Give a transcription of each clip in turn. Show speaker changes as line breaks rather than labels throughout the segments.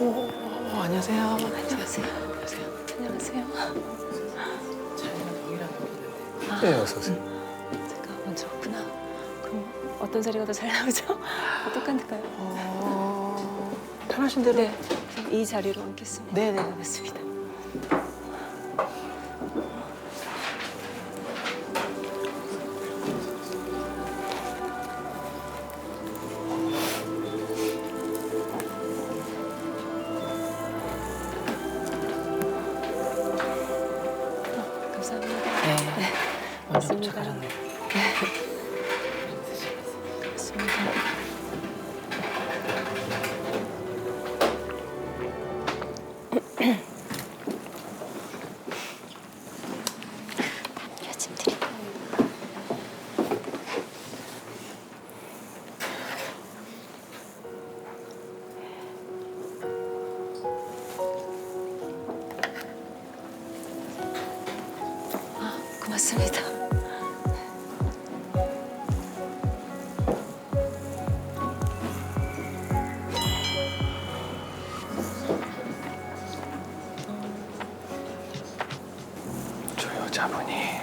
안녕하세요.
안녕하세요. 안녕하세요.
자리가 여기라고 했는데.
네, 어서 오세요.
제가 먼저 왔구나. 그럼 어떤 자리가 더 잘 나오죠? 어떡한데요?
편하신 대로.
네, 그럼 이 자리로 앉겠습니다.
네네.
맞습니다. 감사합니다.
네. 먼저
맞습니다.
도착하셨네요.
맞습니다. 아침 드릴까요? 고맙습니다.
저 여자분이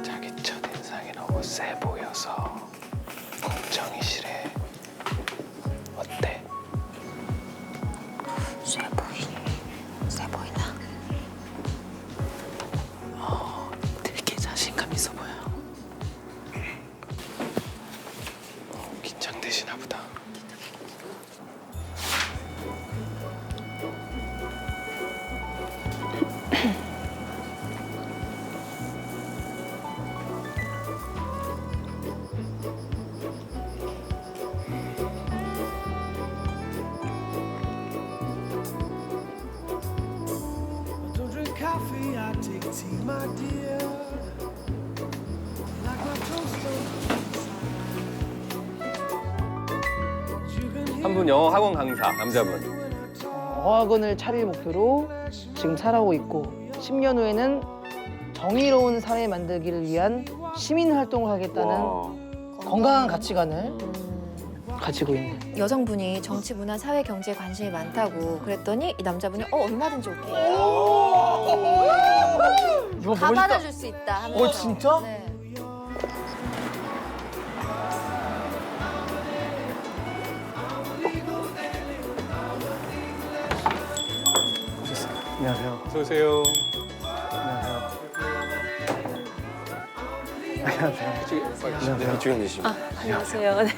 자기 첫인상이 너무 세 보여서 걱정이시래. 어때?
쇠 보이나?
되게 자신감 있어 보여요.
긴장되시나 보다.
Don't drink coffee, I take tea, my dear. Like my toast on
한 분 영어 학원 강사, 남자분.
어학원을 차릴 목표로 지금 살아오고 있고 10년 후에는 정의로운 사회 만들기를 위한 시민 활동을 하겠다는 건강한 가치관을 가지고 있는.
여성분이 정치, 문화, 사회, 경제에 관심이 많다고 그랬더니 이 남자분이 얼마든지 올게요.
이거
다
멋있다.
받아줄 수 있다 하면서.
진짜?
네.
안녕하세요. 어서 오세요. 안녕하세요. 이쪽에 앉으시면.
안녕하세요. 네.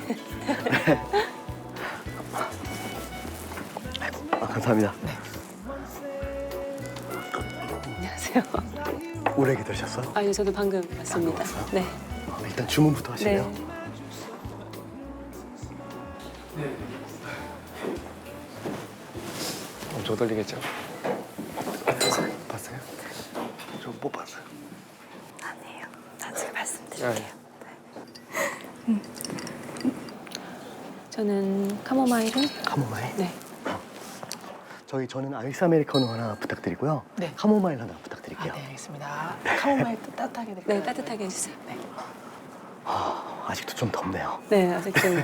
감사합니다.
안녕하세요.
오래 기다리셨어요?
아니, 저도 방금 왔습니다. 네.
일단 주문부터 하시네요.
엄청 떨리겠죠?
봤어요? 저 못 봤어요.
아니에요. 나중에 말씀드릴게요.
저는 카모마일은?
카모마일?
네.
저는 아이스 아메리카노 하나 부탁드리고요.
네.
카모마일 하나 부탁드릴게요.
네, 알겠습니다. 카모마일 또 따뜻하게 드릴까요?
네, 따뜻하게 해주세요. 네.
아직도 좀 덥네요.
네, 아직 좀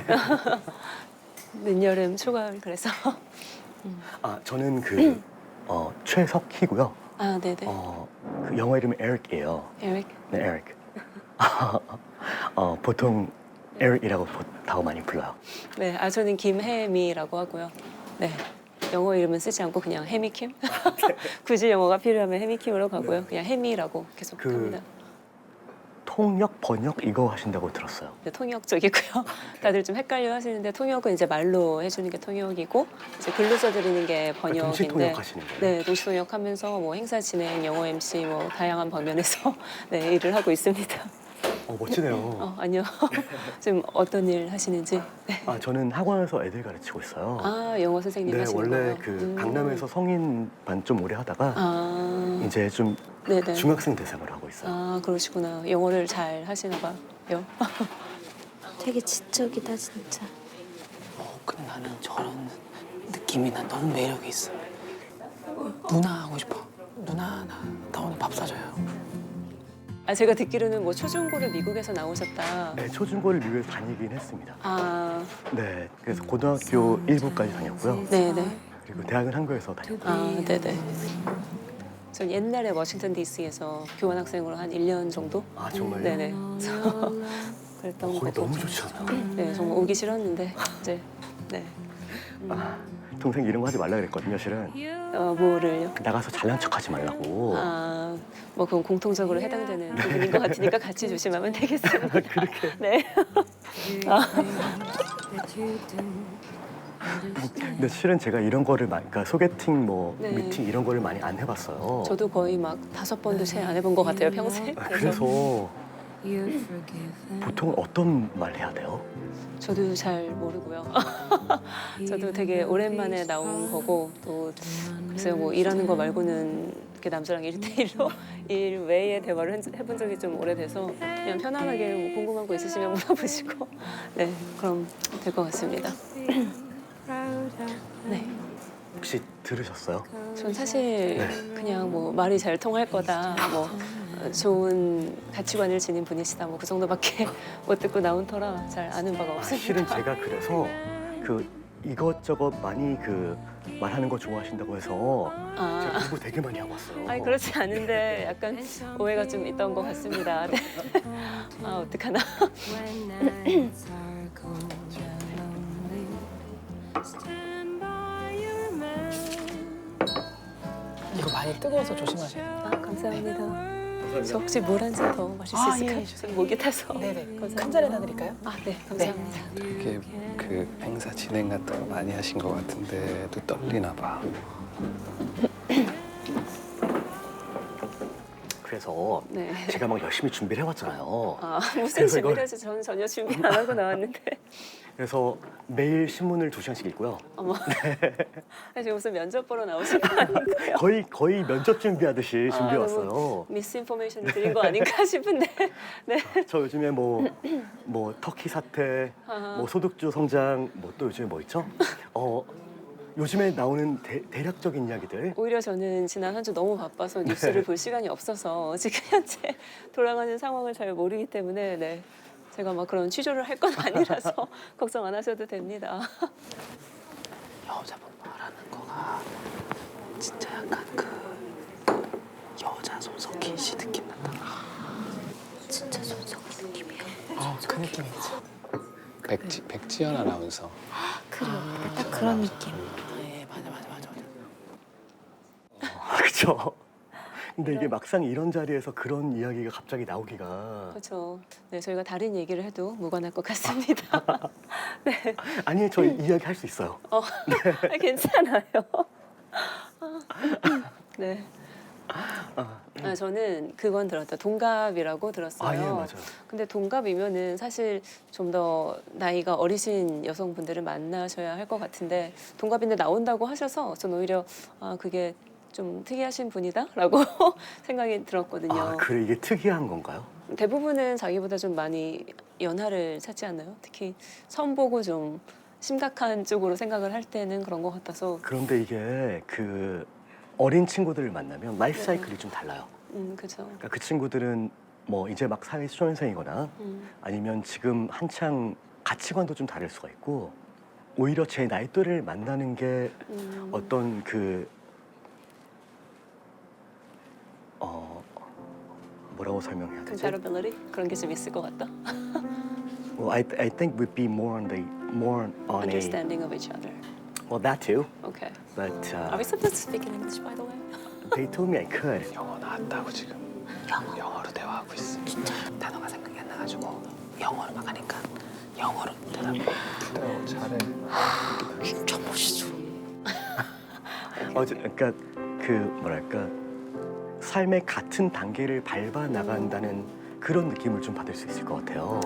늦여름, 초가을 그래서.
저는 최석희고요.
아, 네네.
그 영어 이름이 에릭이에요.
에릭.
네, 에릭. 보통 에릭이라고 더 많이 불러요.
네, 저는 김혜미라고 하고요. 네. 영어 이름은 쓰지 않고 그냥 해미킴? 굳이 영어가 필요하면 해미킴으로 가고요. 그냥 해미라고 계속
그-
합니다.
통역, 번역 이거 하신다고 들었어요.
네, 통역 쪽이고요. 다들 좀 헷갈려 하시는데 통역은 이제 말로 해주는 게 통역이고 이제 글로 써드리는 게
동시
번역인데.
통역 하시는 거예요?
네, 동시 통역하면서 뭐 행사 진행, 영어 MC 뭐 다양한 방면에서 네, 일을 하고 있습니다.
멋지네요.
아니요. 지금 어떤 일 하시는지. 네.
저는 학원에서 애들 가르치고 있어요.
영어 선생님
네,
하시는
원래
거요?
강남에서 성인 반 좀 오래 하다가 이제 좀
네네.
중학생 대상으로 하고 있어요.
그러시구나. 영어를 잘 하시나 봐요.
되게 지적이다 진짜.
근데 나는 저런 느낌이 난 너무 매력이 있어. 누나 하고 싶어. 누나 나 오늘 밥 사줘요.
아 제가 듣기로는 뭐 초중고를 미국에서 나오셨다.
네, 초중고를 미국에서 다니긴 했습니다.
아
네, 그래서 고등학교 1부까지 다녔고요.
네네.
그리고 대학은 한국에서 다녔고.
아 네네. 전 옛날에 워싱턴 D.C.에서 교환학생으로 한 1년 정도?
아 정말요?
네네. 그래서 그랬던
거기
거고.
너무 좋잖아요.
네, 정말 오기 싫었는데 이제 네.
동생 이런 거 하지 말라 그랬거든요, 실은.
뭐를요?
나가서 잘난 척하지 말라고.
아, 뭐 그건 공통적으로 해당되는 부분인 것 같으니까 같이 조심하면 되겠습니다.
그렇게.
네.
근데 실은 제가 이런 거를 그러니까 소개팅 뭐
네.
미팅 이런 거를 많이 안 해봤어요.
저도 거의 막 5번도 채 안 해본 것 같아요 평생.
그래서 보통 어떤 말 해야 돼요?
저도 잘 모르고요. 저도 되게 오랜만에 나온 거고 또 글쎄요 뭐 일하는 거 말고는 이렇게 남자랑 1대1로 일 외의 대화를 해본 적이 좀 오래돼서 그냥 편안하게 뭐 궁금한 거 있으시면 물어보시고 네 그럼 될 것 같습니다. 네.
혹시 들으셨어요?
전 사실 그냥 뭐 말이 잘 통할 거다 뭐 좋은 가치관을 지닌 분이시다 뭐 그 정도밖에 못 듣고 나온 터라 잘 아는 바가
아,
없습니다.
실은 제가 그래서 그 이것저것 많이 그 말하는 거 좋아하신다고 해서 제가 공부 되게 많이 하고 왔어요.
아니 그렇지 않은데 약간 오해가 좀 있던 것 같습니다. 네. 아 어떡하나.
이거 많이 뜨거워서 조심하셔야 돼요.
아 감사합니다. 저 혹시 물 한 잔 더 마실 수
아,
있을까요?
예, 주세요.
목이 타서.
네네.
감사합니다.
큰 잔에다 드릴까요?
아 네 감사합니다.
되게 그 행사 진행 같은 거 많이 하신 것 같은데 또 떨리나 봐.
그래서
네.
제가 막 열심히 준비를 해왔잖아요.
아 무슨
그래서 이걸-
준비를 하지? 저는 전혀 준비 안 하고 나왔는데.
그래서 매일 신문을 2시간씩 읽고요.
어머. 지금 무슨 면접 보러 나오신 거 아닌가요?
거의 면접 준비하듯이 준비해 왔어요.
미스인포메이션 드린 거 아닌가 싶은데. 네.
저 요즘에 뭐 터키 사태,
아하.
뭐 소득주 성장, 뭐 또 요즘에 뭐 있죠? 요즘에 나오는 대략적인 이야기들.
오히려 저는 지난 한 주 너무 바빠서 뉴스를 볼 시간이 없어서 지금 현재 돌아가는 상황을 잘 모르기 때문에 네. 제가 막 그런 취조를 할 건 아니라서 걱정 안 하셔도 됩니다.
여자분 말하는 거가 진짜 약간 그 여자 손석희 씨 느낌 난다.
진짜 손석희 느낌이야.
그 느낌이지.
백지연 아나운서.
그래요. 딱 그런 느낌.
아, 예, 맞아.
그렇죠. 근데 이게 막상 이런 자리에서 그런 이야기가 갑자기 나오기가
그렇죠. 네, 저희가 다른 얘기를 해도 무관할 것 같습니다. 네,
아니 저 이야기 할 수 있어요.
괜찮아요. 네. 저는 그건 들었다. 동갑이라고 들었어요.
아 예 맞아요.
근데 동갑이면은 사실 좀 더 나이가 어리신 여성분들을 만나셔야 할 것 같은데 동갑인데 나온다고 하셔서 전 오히려 그게 좀 특이하신 분이다라고 생각이 들었거든요.
아 그래 이게 특이한 건가요?
대부분은 자기보다 좀 많이 연하를 찾지 않나요? 특히 처음 보고 좀 심각한 쪽으로 생각을 할 때는 그런 것 같아서.
그런데 이게 그 어린 친구들을 만나면 라이프 사이클이 좀 달라요.
그렇죠.
그러니까 그 친구들은 뭐 이제 막 사회 초년생이거나 아니면 지금 한창 가치관도 좀 다를 수가 있고 오히려 제 나이 또래를 만나는 게 어떤 그 뭐라고 설명해야 되지?
compatibility 그런 게 좀 있을 것 같다.
Well, I think we'd be more on a
Understanding of each other.
well that too,
Okay.
but
Are we supposed to speak in English, by the way?
they told me I could.
영어 나왔다고 지금. 영어로 대화하고 있어.
단어가 생각이 안 나가지고 영어로 막 하니까 영어로 대답해.
잘해.
진짜 멋있어.
그러니까 그 뭐랄까 삶의 같은 단계를 밟아 나간다는 그런 느낌을 좀 받을 수 있을 것 같아요.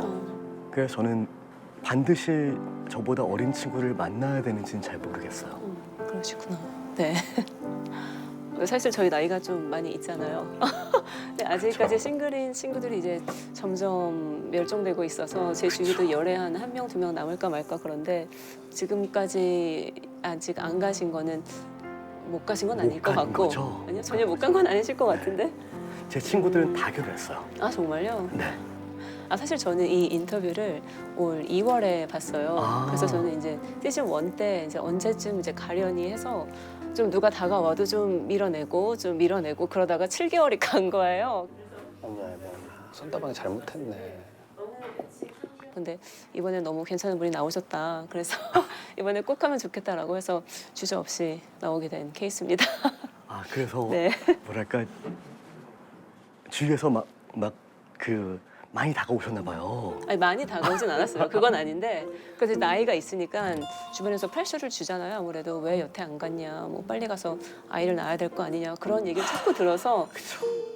그래서 저는 반드시 저보다 어린 친구를 만나야 되는지는 잘 모르겠어요.
그러시구나. 네. 사실 저희 나이가 좀 많이 있잖아요. 근데 아직까지
그렇죠.
싱글인 친구들이 이제 점점 멸종되고 있어서 제 주위도 열에 한 1명, 2명 남을까 말까 그런데 지금까지 아직 안 가신 거는 못 가신 건 아닐
못
것
가는
같고
거죠?
아니요 전혀 못 간 건 아니실 것 같은데
제 친구들은 다 결혼했어요.
아 정말요?
네.
아 사실 저는 이 인터뷰를 올 2월에 봤어요.
아.
그래서 저는 이제 시즌 1 때 이제 언제쯤 이제 가려니 해서 좀 누가 다가와도 좀 밀어내고 그러다가 7개월이 간 거예요.
어머 손다방이 잘못했네.
근데 이번에 너무 괜찮은 분이 나오셨다. 그래서 이번에 꼭 하면 좋겠다라고 해서 주저없이 나오게 된 케이스입니다.
아 그래서
네.
뭐랄까 주위에서 막 그 많이 다가오셨나 봐요.
아니 많이 다가오진 않았어요. 그건 아닌데 그래서 나이가 있으니까 주변에서 프레셔를 주잖아요. 아무래도 왜 여태 안 갔냐, 뭐 빨리 가서 아이를 낳아야 될 거 아니냐 그런 얘기를 자꾸 들어서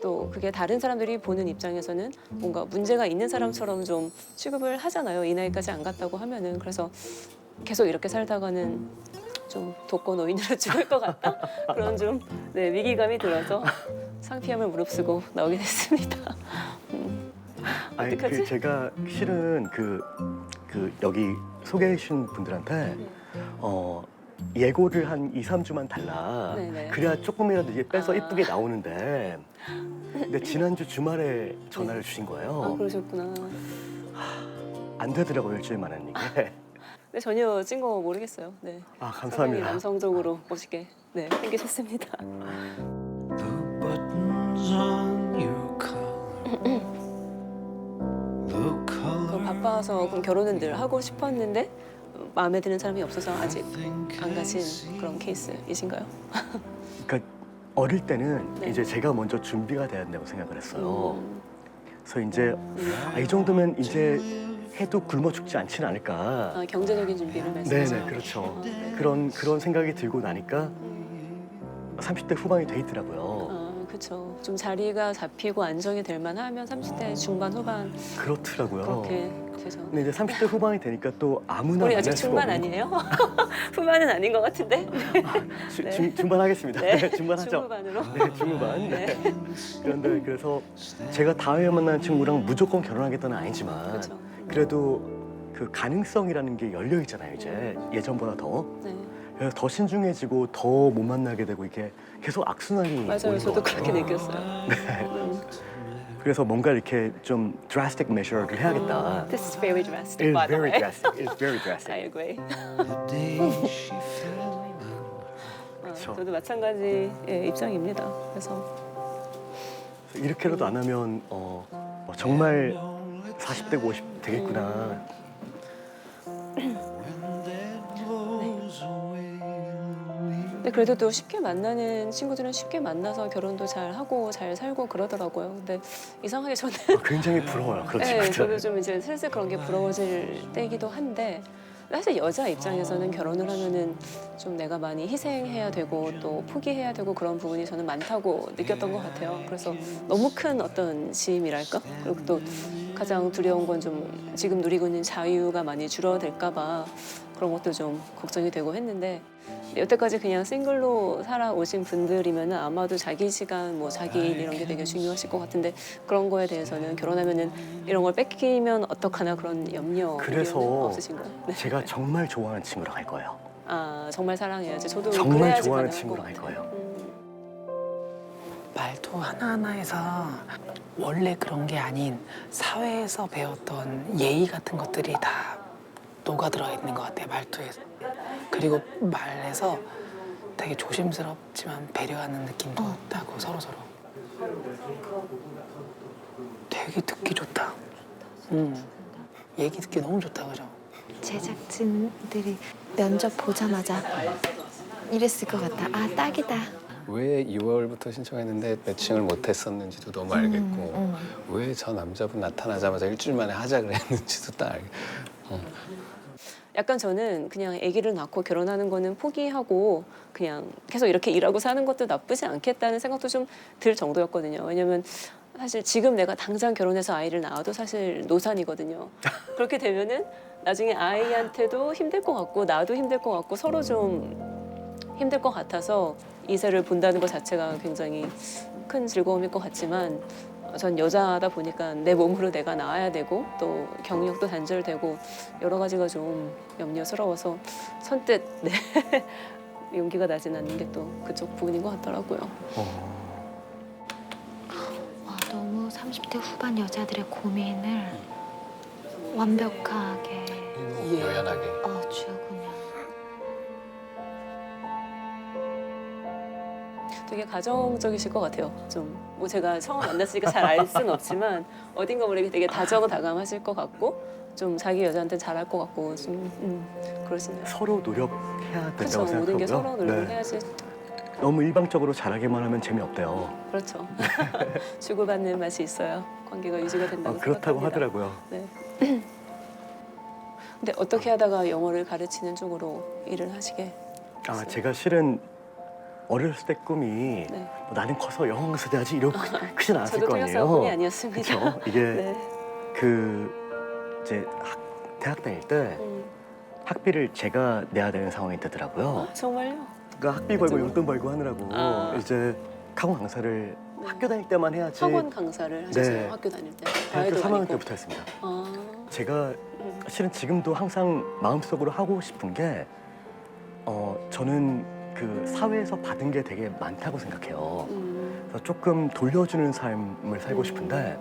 또 그게 다른 사람들이 보는 입장에서는 뭔가 문제가 있는 사람처럼 좀 취급을 하잖아요. 이 나이까지 안 갔다고 하면은 그래서 계속 이렇게 살다가는 좀 독거노인으로 죽을 것 같다 그런 좀 위기감이 들어서 창피함을 무릅쓰고 나오게 됐습니다.
아니
어떡하지?
그 제가 실은 그 여기 소개해 주신 분들한테 예고를 한 2, 3주만 달라.
네네.
그래야 조금이라도 이게 빼서
아.
이쁘게 나오는데. 근데 지난주 주말에 전화를 주신
아
거예요.
그러셨구나.
안 되더라고요, 일주일 만에 이게.
네 전혀 찐 거 모르겠어요. 네.
아
상당히
감사합니다.
남성적으로 멋있게 생기셨습니다.
The buttons on your collar. The color.
그럼 바빠서 그럼 결혼은 늘 하고 싶었는데 마음에 드는 사람이 없어서 아직 안 가신 그런 케이스이신가요?
그러니까 어릴 때는
네.
이제 제가 먼저 준비가 돼야 된다고 생각을 했어요.
음.
그래서 이제 이 정도면 이제 해도 굶어 죽지 않지는 않을까.
아, 경제적인 준비를 말씀하시는
네네 그렇죠.
네.
그런 생각이 들고 나니까 30대 후반이 돼 있더라고요.
아, 그렇죠. 좀 자리가 잡히고 안정이 될 만하면 30대 중반 후반
그렇더라고요.
그렇게 되죠.
근데 이제 30대 후반이 되니까 또 아무나
우리
만날
아직
수가
중반
없는
아니에요? 후반은 아닌 것 같은데. 네.
중반 하겠습니다.
네.
중반 하죠.
중후반으로.
네, 중후반.
네.
네. 그런데 그래서 제가 다음에 만나는 친구랑 무조건 결혼하겠다는 아니지만
그렇죠.
그래도 그 가능성이라는 게 열려 있잖아요. 이제 예전보다 더.
네.
그래서 더 신중해지고 더 못 만나게 되고 이게 계속 악순환이
맞아요.
오는
저도
것
그렇게
같아요.
느꼈어요.
그래서 뭔가 이렇게 좀 drastic measure를 해야겠다.
This is very drastic,
It's
by the
very
way.
drastic. It's very
I
drastic.
agree.
The day she fell.
그쵸.
저도 마찬가지 입장입니다. 그래서
이렇게라도 안 하면 정말 40대고 50 되겠구나.
근데 그래도 또 쉽게 만나는 친구들은 쉽게 만나서 결혼도 잘 하고 잘 살고 그러더라고요. 근데 이상하게 저는
굉장히 부러워요. 그런
네,
친구들.
저도 좀 이제 슬슬 그런 게 부러워질 때이기도 한데 사실 여자 입장에서는 결혼을 하면은 좀 내가 많이 희생해야 되고 또 포기해야 되고 그런 부분이 저는 많다고 느꼈던 것 같아요. 그래서 너무 큰 어떤 짐이랄까? 그리고 또 가장 두려운 건 좀 지금 누리고 있는 자유가 많이 줄어들까 봐 그런 것도 좀 걱정이 되고 했는데 여태까지 그냥 싱글로 살아오신 분들이면 아마도 자기 시간, 뭐 자기 일 이런 게 되게 중요하실 것 같은데 그런 거에 대해서는 결혼하면은 이런 걸 뺏기면 어떡하나 그런 염려
그래서
없으신가요? 네.
제가 정말 좋아하는 친구랑 할 거예요.
아 정말 사랑해야지. 저도
정말
그래야지
좋아하는
가능할
친구랑
것
할
같아요.
거예요.
말도 하나하나에서 원래 그런 게 아닌 사회에서 배웠던 예의 같은 것들이 다 녹아들어 있는 것 같아요, 말투에. 그리고 말에서 되게 조심스럽지만 배려하는 느낌도 나고 서로서로. 되게 듣기 좋다. 얘기 듣기 너무 좋다, 그죠?
제작진들이 면접 보자마자 이랬을 것 같아. 아, 딱이다.
왜 2월부터 신청했는데 매칭을 못했었는지도 너무 알겠고 왜 저 남자분 나타나자마자 일주일 만에 하자고 했는지도 딱 알겠고
약간 저는 그냥 아기를 낳고 결혼하는 거는 포기하고 그냥 계속 이렇게 일하고 사는 것도 나쁘지 않겠다는 생각도 좀 들 정도였거든요. 왜냐면 사실 지금 내가 당장 결혼해서 아이를 낳아도 사실 노산이거든요. 그렇게 되면은 나중에 아이한테도 힘들 것 같고 나도 힘들 것 같고 서로 좀 힘들 것 같아서 이세를 본다는 것 자체가 굉장히 큰 즐거움일 것 같지만 전 여자다 보니까 내 몸으로 내가 나아야 되고 또 경력도 단절되고 여러 가지가 좀 염려스러워서 선뜻 용기가 나진 않는 게 또 그쪽 부분인 것 같더라고요.
30대 후반 여자들의 고민을 완벽하게
요연하게.
죽으면
되게 가정적이실 것 같아요. 좀 뭐 제가 처음 만났으니까 잘 알 수는 없지만 어딘가 모르게 되게 다정다감하실 것 같고 좀 자기 여자한테 잘할 것 같고 좀 그러시네요.
서로 노력해야 된다고
그렇죠. 모든 게
생각하고요.
서로 노력을
네.
해야지.
너무 일방적으로 잘하기만 하면 재미없대요.
그렇죠. 주고받는 맛이 있어야 관계가 유지가 된다고
그렇다고
생각합니다.
하더라고요.
네. 근데 어떻게 하다가 영어를 가르치는 쪽으로 일을 하시게?
아, 제가 실은 어렸을 때 꿈이
네.
뭐 나는 커서 영어 강사 돼야지 이렇게 크진 않았을
저도
거
통역사뿐이
아니에요.
아니었습니다.
그렇죠. 이게
네.
이제 대학 다닐 때 학비를 제가 내야 되는 상황이 되더라고요.
정말요?
그러니까 학비 벌고
그죠.
용돈 벌고 하느라고
아.
이제 학원 강사를
네.
학교 다닐 때만 해야지.
학원 강사를 하셨어요?
네.
학교 다닐 때?
대학교
아이돌
3학년
아니고?
때부터 했습니다.
아,
제가 실은 지금도 항상 마음속으로 하고 싶은 게 저는 그 사회에서 받은 게 되게 많다고 생각해요. 그래서 조금 돌려주는 삶을 살고 싶은데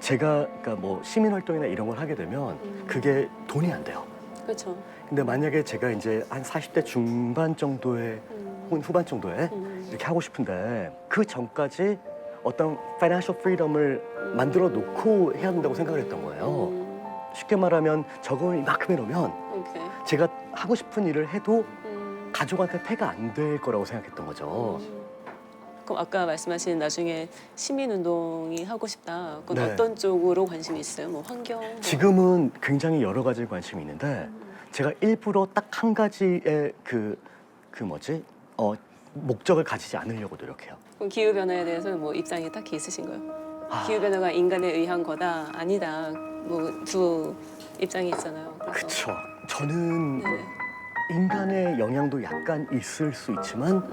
제가 그러니까 뭐 시민 활동이나 이런 걸 하게 되면 그게 돈이 안 돼요.
그렇죠.
근데 만약에 제가 이제 한 40대 중반 정도에 혹은 후반 정도에 이렇게 하고 싶은데 그 전까지 어떤 financial freedom을 만들어 놓고 해야 된다고 생각을 했던 거예요. 쉽게 말하면 저걸 이만큼 해놓으면
오케이.
제가 하고 싶은 일을 해도 가족한테 폐가 안 될 거라고 생각했던 거죠.
그럼 아까 말씀하신 나중에 시민운동이 하고 싶다. 그건
네.
어떤 쪽으로 관심이 있어요? 뭐 환경? 뭐.
지금은 굉장히 여러 가지 관심이 있는데 제가 일부러 딱 한 가지의 목적을 가지지 않으려고 노력해요.
그럼 기후 변화에 대해서는 뭐 입장이 딱히 있으신가요?
아.
기후 변화가 인간에 의한 거다, 아니다. 뭐 두 입장이 있잖아요. 그래서.
그쵸. 저는
네네.
인간의 영향도 약간 있을 수 있지만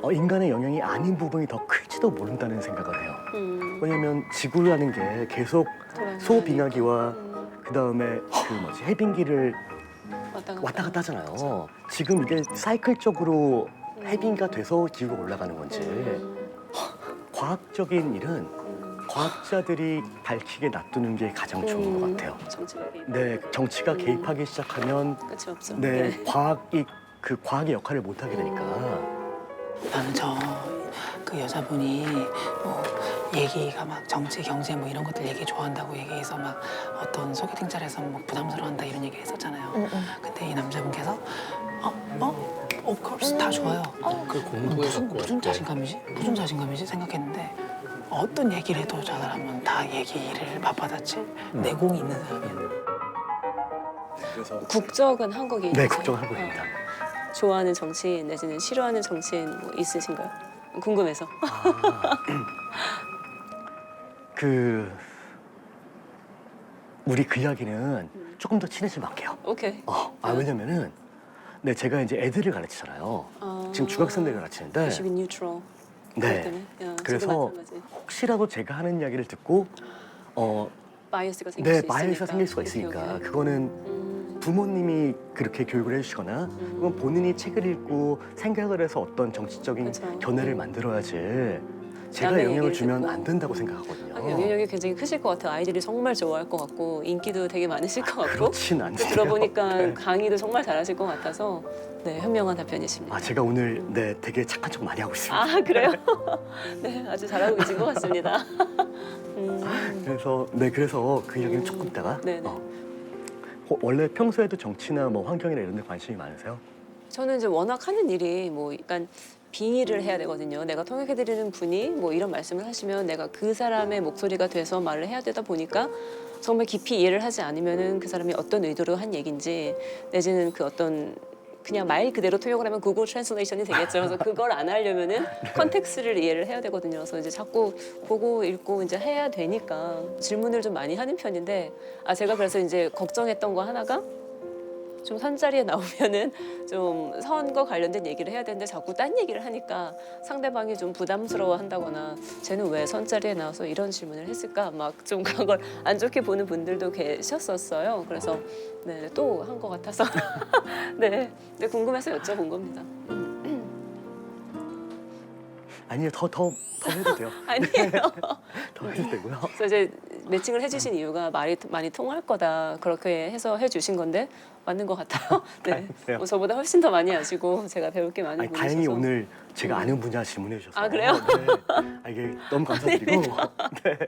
인간의 영향이 아닌 부분이 더 클지도 모른다는 생각을 해요. 왜냐하면 지구라는 게 계속 소빙하기와 그다음에 해빙기를 왔다 갔다 하잖아요. 지금 이게 사이클적으로 해빙가 돼서 기후가 올라가는 건지 과학적인 일은 과학자들이 밝히게 놔두는 게 가장 좋은 것 같아요.
정치가 개입.
네, 정치가 개입하기 시작하면
끝이 없죠.
네, 과학의 역할을 못 하게 되니까.
나는 그 여자분이 뭐 얘기가 막 정치, 경제 뭐 이런 것들 얘기 좋아한다고 얘기해서 막 어떤 소개팅 자리에서 뭐 부담스러워한다 이런 얘기 했었잖아요. 근데 이 남자분께서 of course 다 좋아요.
그 공부에 갖고
무슨
왔대.
자신감이지? 무슨 자신감이지? 생각했는데 어떤 얘기를 해도 저 사람은 다 얘기를 맞받아칠 내공이 있는 사람이야.
그래서
국적은 한국인.
네, 국정을 하고 있습니다.
좋아하는 정치인 내지는 싫어하는 정치인 뭐 있으신가요? 궁금해서.
우리 그 이야기는 조금 더 친해지면 할게요.
오케이.
왜냐면은 제가 이제 애들을 가르치잖아요. 지금 중학생들 가르치는데
90인 뉴트럴.
네. 그래서 혹시라도 제가 하는 이야기를 듣고
바이어스가 생길 수 있으니까.
바이어스가 생길 수가 있으니까 그거는 부모님이 그렇게 교육을 해주시거나 그건 본인이 책을 읽고 생각을 해서 어떤 정치적인
그쵸.
견해를 만들어야지 제가
남의
영향을
얘기를
주면
듣고.
안 된다고 생각하거든요.
영향력이 굉장히 크실 것 같아요. 아이들이 정말 좋아할 것 같고 인기도 되게 많으실 것 같고.
그렇진 않네요.
들어보니까
네.
강의도 정말 잘하실 것 같아서 네, 현명한 답변이십니다.
제가 오늘 되게 착한 척 많이 하고 있습니다.
아 그래요? 네, 아주 잘하고 계신 것 같습니다.
그래서 그 이야기는 조금 있다가
네네.
원래 평소에도 정치나 뭐 환경이나 이런 데 관심이 많으세요?
저는 이제 워낙 하는 일이 뭐 약간 빙의를 해야 되거든요. 내가 통역해드리는 분이 뭐 이런 말씀을 하시면 내가 그 사람의 목소리가 돼서 말을 해야 되다 보니까 정말 깊이 이해를 하지 않으면은 그 사람이 어떤 의도로 한 얘기인지 내지는 그 어떤 그냥 말 그대로 통역을 하면 구글 트랜슬레이션이 되겠죠. 그래서 그걸 안 하려면은 컨텍스트를 이해를 해야 되거든요. 그래서 이제 자꾸 보고 읽고 이제 해야 되니까 질문을 좀 많이 하는 편인데 제가 그래서 이제 걱정했던 거 하나가 좀 선자리에 나오면은 좀 선거 관련된 얘기를 해야 되는데 자꾸 딴 얘기를 하니까 상대방이 좀 부담스러워 한다거나 쟤는 왜 선자리에 나와서 이런 질문을 했을까 막 좀 그걸 안 좋게 보는 분들도 계셨었어요. 그래서 네, 또 한 것 같아서 네, 궁금해서 여쭤본 겁니다.
아니요, 더 해도 돼요.
아니에요.
더 해도 되고요.
그래서 이제 매칭을 해주신 이유가 말이 많이 통할 거다 그렇게 해서 해주신 건데 맞는 것 같아요. 네,
다행이네요.
뭐 저보다 훨씬 더 많이 아시고 제가 배울 게 많이
아니,
보이셔서.
다행히 오늘 제가 아는 분야 질문해 주셔서.
아, 그래요?
네. 아, 이게 너무 감사드리고. 네.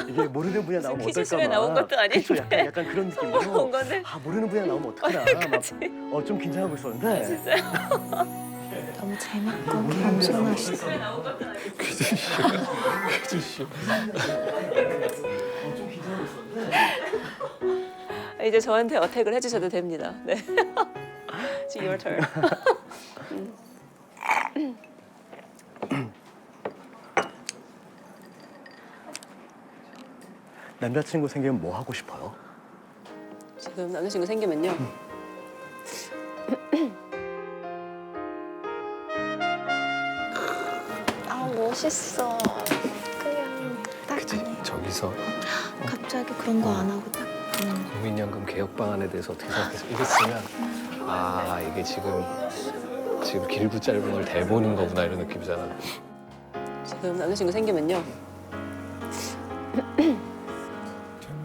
이게 모르는 분야 나오면 어떨까
퀴즈쇼에 나온 것도 아닌데.
그쵸, 약간 그런 느낌으로.
물어본 건데.
아, 모르는 분야 나오면 어떡하나. 막, 좀 긴장하고 있었는데.
진짜.
너무 재밌고 겸손하시고
이제 저한테 어택을 해주셔도 됩니다. 네. It's your turn.
남자친구 생기면 뭐 하고 싶어요?
지금 남자친구 생기면요.
아 멋있어. 그냥 딱
그치? 저기서
갑자기 그런 거 안 하고 딱
국민연금 개혁 방안에 대해서 어떻게 생각해서 이거 쓰면 아 이게 지금 길고 짧은 걸 대보는 거구나 이런 느낌이잖아.
지금 남자친구 생기면요.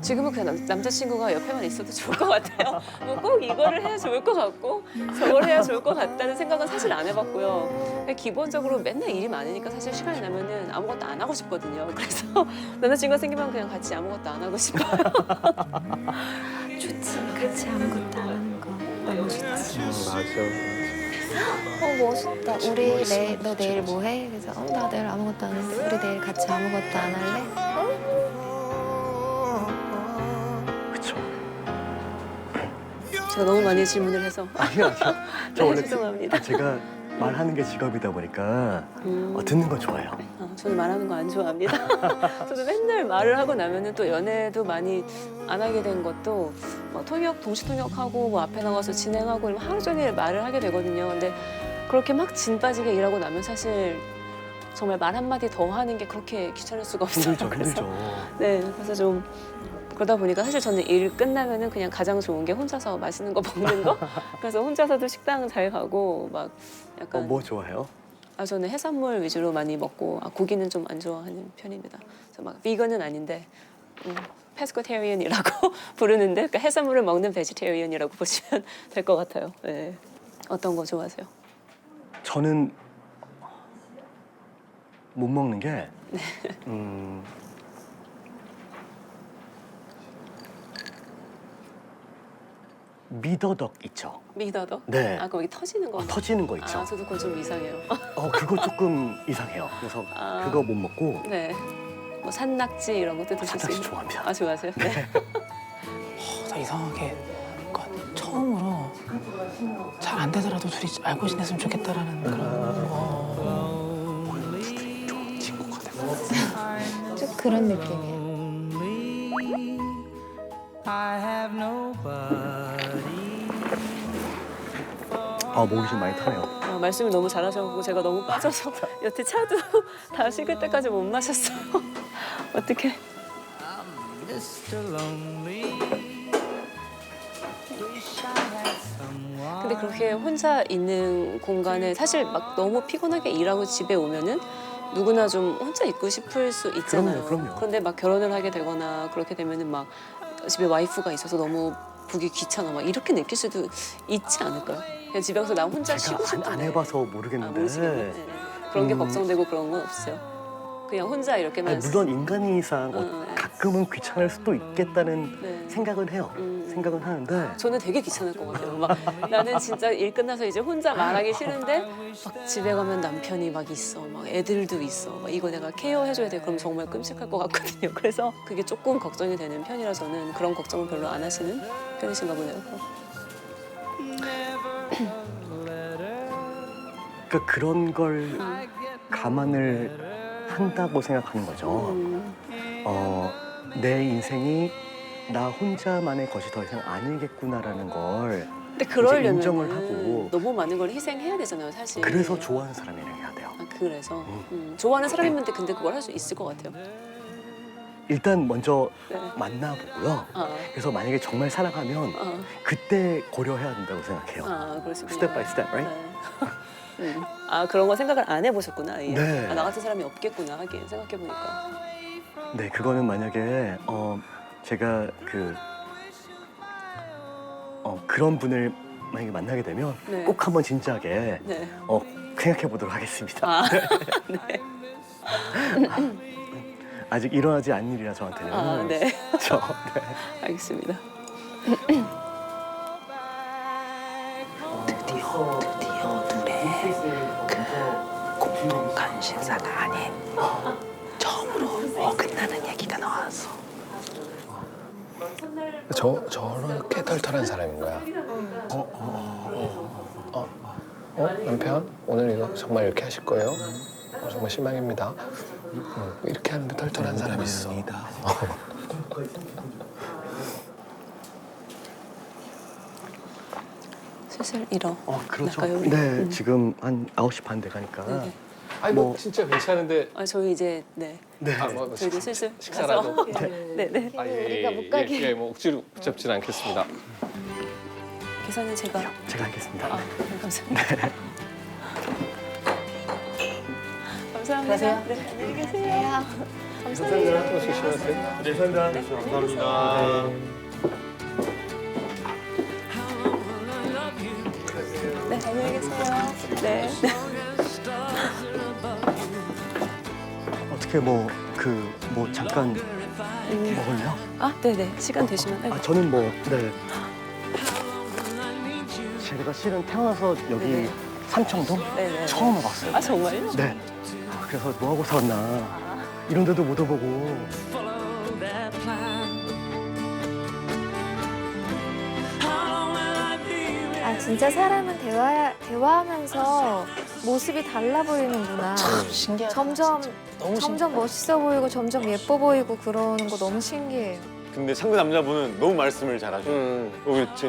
지금은 그냥 남자친구가 옆에만 있어도 좋을 것 같아요. 뭐 꼭 이거를 해야 좋을 것 같고 저걸 해야 좋을 것 같다는 생각은 사실 안 해봤고요. 그냥 기본적으로 맨날 일이 많으니까 사실 시간이 나면은 아무것도 안 하고 싶거든요. 그래서 남자친구가 생기면 그냥 같이 아무것도 안 하고 싶어요.
좋지. 같이 아무것도 안 하는 거 너무 좋지.
맞아.
멋있다. 우리 너 내일 뭐 해? 그래서 나 내일 아무것도 안 하는데 우리 내일 같이 아무것도 안 할래?
그쵸.
제가 너무 많이 질문을 해서
아니요. 저
네,
원래
죄송합니다.
제가 말하는 게 직업이다 보니까 듣는 거 좋아해요.
저는 말하는 거 안 좋아합니다. 저도 맨날 말을 하고 나면은 또 연애도 많이 안 하게 된 것도 막 통역, 동시 통역하고 뭐 앞에 나가서 진행하고 이러면 하루 종일 말을 하게 되거든요. 근데 그렇게 막 진 빠지게 일하고 나면 사실 정말 말 한마디 더 하는 게 그렇게 귀찮을 수가 없어요.
힘들죠,
그래서
힘들죠.
네, 그래서 좀 그러다 보니까 사실 저는 일 끝나면은 그냥 가장 좋은 게 혼자서 맛있는 거 먹는 거. 그래서 혼자서도 식당 잘 가고 막 약간
뭐 좋아해요?
저는 해산물 위주로 많이 먹고 고기는 좀 안 좋아하는 편입니다. 그래서 막 비건은 아닌데 페스코테리언이라고 부르는데 그러니까 해산물을 먹는 베지테리언이라고 보시면 될 것 같아요. 네. 어떤 거 좋아하세요?
저는 못 먹는 게 미더덕 있죠.
미더덕?
네.
거기 터지는 거.
터지는 거 있죠.
저도 그거 좀 이상해요.
그거 조금 이상해요. 그래서 그거 못 먹고
네. 뭐 산낙지 이런 것도 드실 수
산낙지
있는.
좋아합니다.
좋아하세요? 네.
나 이상하게 그러니까 처음으로 잘 안 되더라도 둘이 알고 지냈으면 좋겠다라는 그런
좋은 친구가 되고.
좀 그런 느낌이에요.
I have nobody.
목이 좀 많이 타네요.
말씀을 너무 잘하셔서 제가 너무 빠져서 여태 차도 다 식을 때까지 못 마셨어요. 어떡해.
Mr. Lonely. Wish I had someone.
근데 그렇게 혼자 있는 공간에 사실 막 너무 피곤하게 일하고 집에 오면은 누구나 좀 혼자 있고 싶을 수 있잖아요.
그럼요.
그런데 막 결혼을 하게 되거나 그렇게 되면은 막 집에 와이프가 있어서 너무 보기 귀찮아 막 이렇게 느낄 수도 있지 않을까요? 그냥 집에 가서 나 혼자 쉬고
제가
싶은데.
안 해봐서 모르겠는데.
모르시겠네. 네. 그런 게 걱정되고 그런 건 없어요. 그냥 혼자 이렇게만.
아니, 물론 인간이상
네.
가끔은 귀찮을 수도 있겠다는
네.
생각은 해요. 생각은 하는데
저는 되게 귀찮을 것 같아요. 막 나는 진짜 일 끝나서 이제 혼자 말하기 싫은데 막 집에 가면 남편이 막 있어, 막 애들도 있어, 막 이거 내가 케어해줘야 돼. 그럼 정말 끔찍할 것 같거든요. 그래서 그게 조금 걱정이 되는 편이라 저는 그런 걱정을 별로 안 하시는 편이신가 보네요.
그러니까 그런 걸 감안을 한다고 생각하는 거죠. 내 인생이 나 혼자만의 것이 더 이상 아니겠구나라는 걸
근데 그러려면
인정을 하고
너무 많은 걸 희생해야 되잖아요, 사실.
그래서 좋아하는 사람이랑 해야 돼요.
그래서 좋아하는 사람이면 근데 그걸 할 수 있을 것 같아요.
일단 먼저
네.
만나보고요.
아,
그래서 만약에 정말 사랑하면
아,
그때 고려해야 된다고 생각해요.
그러시구나.
Step by step, right?
네. 아 그런 거 생각을 안 해보셨구나. 아예.
네.
아, 나 같은 사람이 없겠구나 하긴 생각해 보니까.
네, 그거는 만약에 제가 그런 분을 만약에 만나게 되면
네.
꼭 한번 진지하게
네.
생각해 보도록 하겠습니다.
아, 네.
아직 일어나지 않은 일이라 저한테는.
아, 네.
저, 네.
알겠습니다.
드디어 둘의 그 공동 간신사가 아닌 처음으로 어긋나는 얘기가 나왔어.
저렇게 털털한 사람인 거야. 남편 오늘 이거 정말 이렇게 하실 거예요? 정말 실망입니다. 이렇게 하는데 털털한 사람이 있어.
슬슬 일어.
그렇죠.
나가요, 우리?
네, 지금 한 9시 반 돼가니까.
네네.
아니 뭐 진짜 괜찮은데.
저희 이제 네.
네.
저희도 슬슬
식사라도.
가서. 네네.
우리가 못 가게.
예, 뭐 억지로 붙잡진 않겠습니다.
계산은 제가.
제가 하겠습니다.
아, 네, 감사합니다. 감사합니다. 네, 안녕히 계세요.
감사합니다. 또 조심하세요.
네, 안녕히 계세요. 네.
어떻게 뭐 잠깐 먹을래요?
아, 네네. 시간 되시면. 아이고.
저는 네. 제가 실은 태어나서 여기
네네.
삼청동
네네.
처음 와봤어요.
아, 정말요?
네. 그래서 뭐 하고 살았나 이런 데도 못 와보고.
아 진짜 사람은 대화하면서 모습이 달라 보이는구나.
신기하다.
점점
너무
점점 멋있어 보이고 점점 예뻐 보이고 그러는 거 너무 신기해요.
근데 상대 남자분은 너무 말씀을 잘하죠.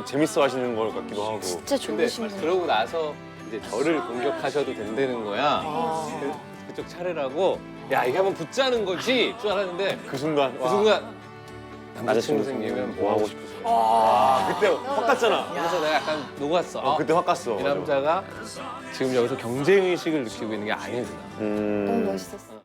재밌어 하시는 것 같기도 하고.
진짜
근데
좋으신 분.
그러고 나서 이제 저를 공격하셔도 된다는 거야. 그쪽 차례라고. 야 이게 한번 붙자는 거지 줄 알았는데
그 순간.
그 순간
남자친구 생기면 뭐 하고 싶으세요? 그때 확 갔잖아.
그래서 내가 약간 녹았어.
그때 확 갔어.
이 남자가 지금 여기서 경쟁의식을 느끼고 있는 게 아니구나.
너무 멋있었어.